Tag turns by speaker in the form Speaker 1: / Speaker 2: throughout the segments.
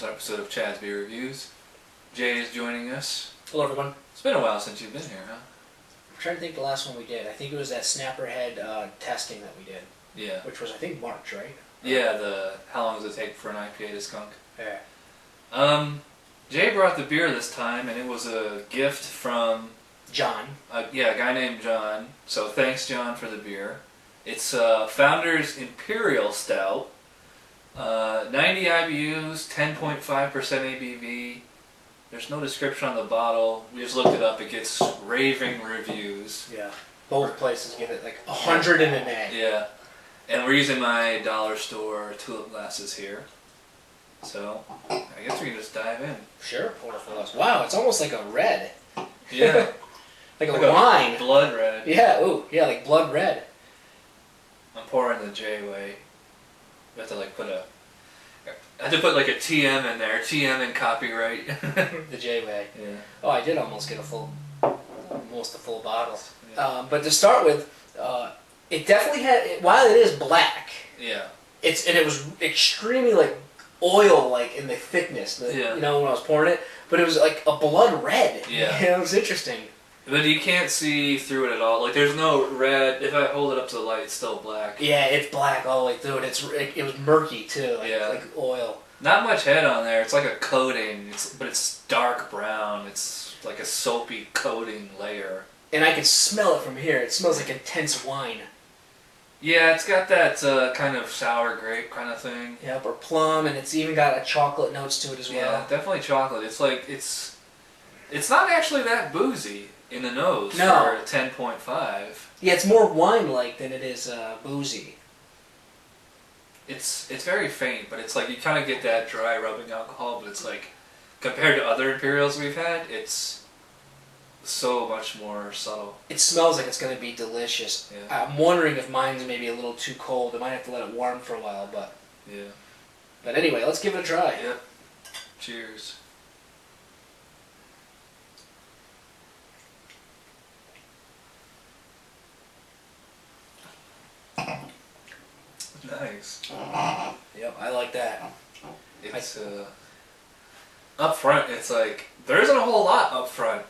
Speaker 1: to another episode of Chad's Beer Reviews. Jay is joining us.
Speaker 2: Hello everyone.
Speaker 1: It's been a while since you've been here, huh?
Speaker 2: I'm trying to think the last one we did. I think it was that snapper head testing that we did.
Speaker 1: Yeah.
Speaker 2: Which was, I think, March, right?
Speaker 1: Yeah, how long does it take for an IPA to skunk?
Speaker 2: Yeah.
Speaker 1: Jay brought the beer this time, and it was a gift from...
Speaker 2: John.
Speaker 1: A guy named John. So thanks, John, for the beer. It's Founder's Imperial Stout. 90 IBUs, 10.5% ABV. There's no description on the bottle. We just looked it up. It gets raving reviews.
Speaker 2: Yeah. Both places give it like 100 and an A.
Speaker 1: Yeah. And we're using my dollar store tulip glasses here. So, I guess we can just dive in.
Speaker 2: Sure, pour it for us. Wow, it's almost like a red.
Speaker 1: Yeah.
Speaker 2: like a wine.
Speaker 1: Blood red.
Speaker 2: Yeah, ooh, yeah, like blood red.
Speaker 1: I'm pouring the J way. We have to like I had to put like a TM in there. TM and copyright.
Speaker 2: The J way.
Speaker 1: Yeah.
Speaker 2: Oh, I did almost get almost a full bottle.
Speaker 1: Yeah.
Speaker 2: But to start with, it definitely had, while it is black.
Speaker 1: Yeah.
Speaker 2: It was extremely like oil like in the thickness.
Speaker 1: Yeah.
Speaker 2: You know, when I was pouring it, but it was like a blood red.
Speaker 1: Yeah.
Speaker 2: It was interesting.
Speaker 1: But you can't see through it at all. Like, there's no red. If I hold it up to the light, it's still black.
Speaker 2: Yeah, it's black all the way through it. It was murky too, like oil.
Speaker 1: Not much head on there. It's like a coating, but it's dark brown. It's like a soapy coating layer.
Speaker 2: And I can smell it from here. It smells like intense wine.
Speaker 1: Yeah, it's got that kind of sour grape kind of thing.
Speaker 2: Yep, or plum, and it's even got a chocolate notes to it as well.
Speaker 1: Yeah, definitely chocolate. It's like it's not actually that boozy in the nose for 10.5.
Speaker 2: Yeah, it's more wine-like than it is boozy.
Speaker 1: It's very faint, but it's like you kind of get that dry rubbing alcohol, but it's like compared to other Imperials we've had, it's so much more subtle.
Speaker 2: It smells like it's going to be delicious.
Speaker 1: Yeah.
Speaker 2: I'm wondering if mine's maybe a little too cold. I might have to let it warm for a while, but...
Speaker 1: Yeah.
Speaker 2: But anyway, let's give it a try.
Speaker 1: Yep. Cheers. Nice.
Speaker 2: Yep, I like that.
Speaker 1: It's up front. It's like there isn't a whole lot up front.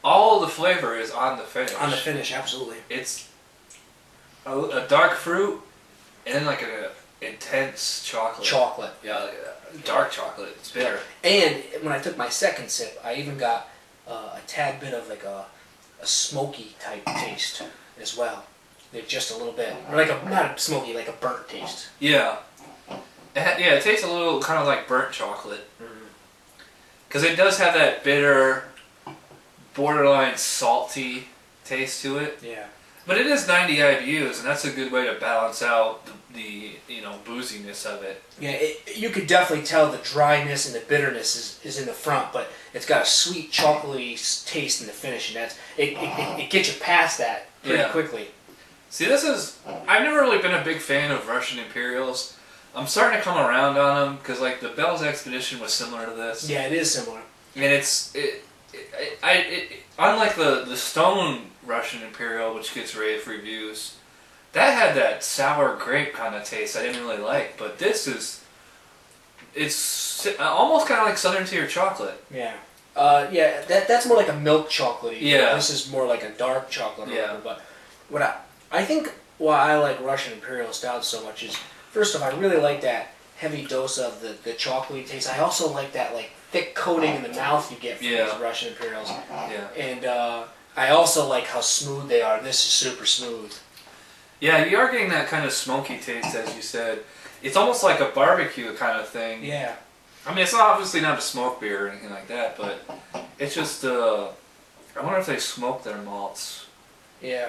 Speaker 1: All the flavor is on the finish.
Speaker 2: On the finish, absolutely.
Speaker 1: It's a dark fruit and then like a intense chocolate.
Speaker 2: Chocolate.
Speaker 1: Yeah, like dark chocolate. It's bitter.
Speaker 2: And when I took my second sip, I even got a tad bit of like a smoky type taste as well. Just a little bit, or like not a smoky, like a burnt taste.
Speaker 1: Yeah, it tastes a little kind of like burnt chocolate, because it does have that bitter, borderline salty taste to it.
Speaker 2: Yeah,
Speaker 1: but it is 90 IBUs, and that's a good way to balance out the booziness of it.
Speaker 2: Yeah, you could definitely tell the dryness and the bitterness is in the front, but it's got a sweet, chocolatey taste in the finish, and that's it gets you past that pretty quickly.
Speaker 1: See, I've never really been a big fan of Russian Imperials. I'm starting to come around on them, because like the Bell's Expedition was similar to this.
Speaker 2: Yeah, it is similar.
Speaker 1: And unlike the Stone Russian Imperial, which gets rave reviews, that had that sour grape kind of taste I didn't really like, but this it's almost kind of like Southern Tier chocolate.
Speaker 2: Yeah. That's more like a milk chocolatey.
Speaker 1: Yeah.
Speaker 2: This is more like a dark chocolate.
Speaker 1: Yeah.
Speaker 2: But I think why I like Russian Imperial Stout so much is, first off, I really like that heavy dose of the chocolatey taste. I also like that like thick coating in the mouth you get from these Russian Imperials.
Speaker 1: Yeah.
Speaker 2: And I also like how smooth they are. This is super smooth.
Speaker 1: Yeah, you are getting that kind of smoky taste, as you said. It's almost like a barbecue kind of thing.
Speaker 2: Yeah.
Speaker 1: I mean, it's obviously not a smoke beer or anything like that, but it's just, I wonder if they smoke their malts.
Speaker 2: Yeah.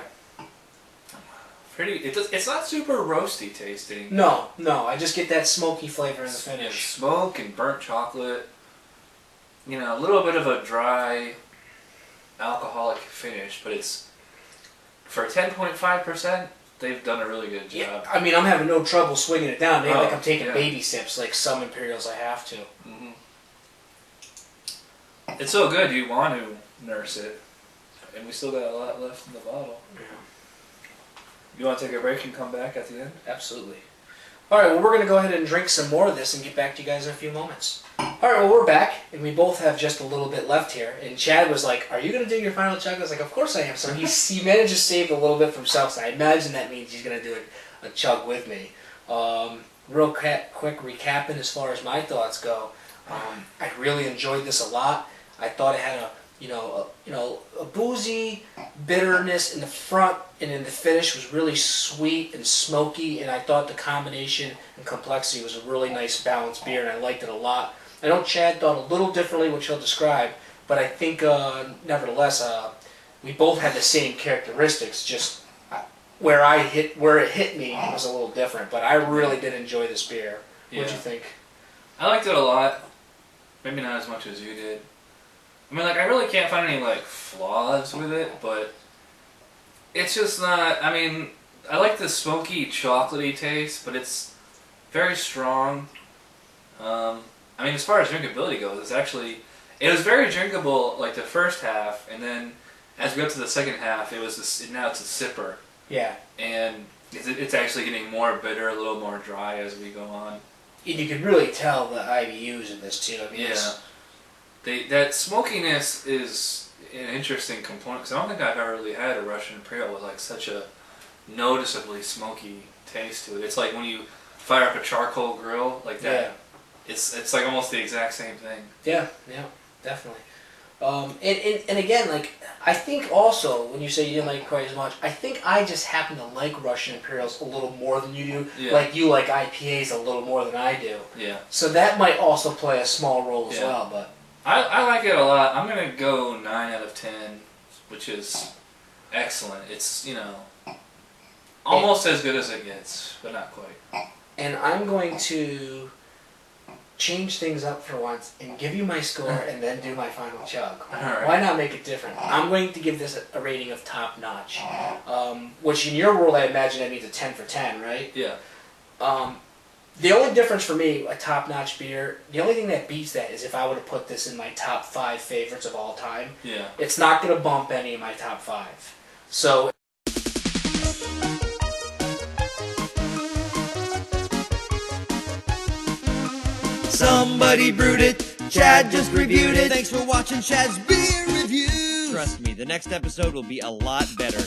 Speaker 1: It's not super roasty tasting.
Speaker 2: No, I just get that smoky flavor in the finish.
Speaker 1: Yeah, smoke and burnt chocolate. A little bit of a dry, alcoholic finish, but it's, for 10.5%, they've done a really good job.
Speaker 2: Yeah, I mean, I'm having no trouble swinging it down. Maybe like I'm taking baby sips, like some Imperials I have to.
Speaker 1: Mm-hmm. It's so good, you want to nurse it. And we still got a lot left in the bottle.
Speaker 2: Yeah.
Speaker 1: You want to take a break and come back at the end?
Speaker 2: Absolutely. Alright, well we're going to go ahead and drink some more of this and get back to you guys in a few moments. Alright, well we're back, and we both have just a little bit left here. And Chad was like, are you going to do your final chug? I was like, of course I am. So he managed to save a little bit for himself, so I imagine that means he's going to do a chug with me. Real quick recapping as far as my thoughts go. I really enjoyed this a lot. I thought it had a boozy bitterness in the front, and in the finish was really sweet and smoky, and I thought the combination and complexity was a really nice balanced beer, and I liked it a lot. I know Chad thought a little differently, which he'll describe, but I think nevertheless we both had the same characteristics, just where it hit me was a little different, but I really did enjoy this beer.
Speaker 1: Yeah.
Speaker 2: What'd you think?
Speaker 1: I liked it a lot. Maybe not as much as you did. I mean, like, I really can't find any, like, flaws with it, but it's just not, I mean, I like the smoky, chocolatey taste, but it's very strong. I mean, as far as drinkability goes, it was very drinkable, like, the first half, and then as we got to the second half, now it's a sipper.
Speaker 2: Yeah. And
Speaker 1: it's actually getting more bitter, a little more dry as we go on.
Speaker 2: And you can really tell the IBUs in this, too. I mean,
Speaker 1: yeah. That smokiness is an interesting component, because I don't think I've ever really had a Russian Imperial with like such a noticeably smoky taste to it. It's like when you fire up a charcoal grill like that.
Speaker 2: Yeah.
Speaker 1: It's like almost the exact same thing.
Speaker 2: Yeah, definitely. And again, like, I think also, when you say you didn't like it quite as much, I think I just happen to like Russian Imperials a little more than you do. Yeah. Like, you like IPAs a little more than I do.
Speaker 1: Yeah.
Speaker 2: So that might also play a small role as well, but...
Speaker 1: I like it a lot. I'm going to go 9 out of 10, which is excellent. It's, almost as good as it gets, but not quite.
Speaker 2: And I'm going to change things up for once and give you my score and then do my final chug.
Speaker 1: Right.
Speaker 2: Why not make it different? I'm going to give this a rating of top notch, which in your world I imagine that means a 10 for 10, right?
Speaker 1: Yeah.
Speaker 2: The only difference for me, a top notch beer, the only thing that beats that is if I were to put this in my top 5 favorites of all time.
Speaker 1: Yeah.
Speaker 2: It's not going to bump any of my top 5. So...
Speaker 3: Somebody brewed it, Chad just reviewed it. Thanks for watching Chad's Beer Reviews. Trust me, the next episode will be a lot better.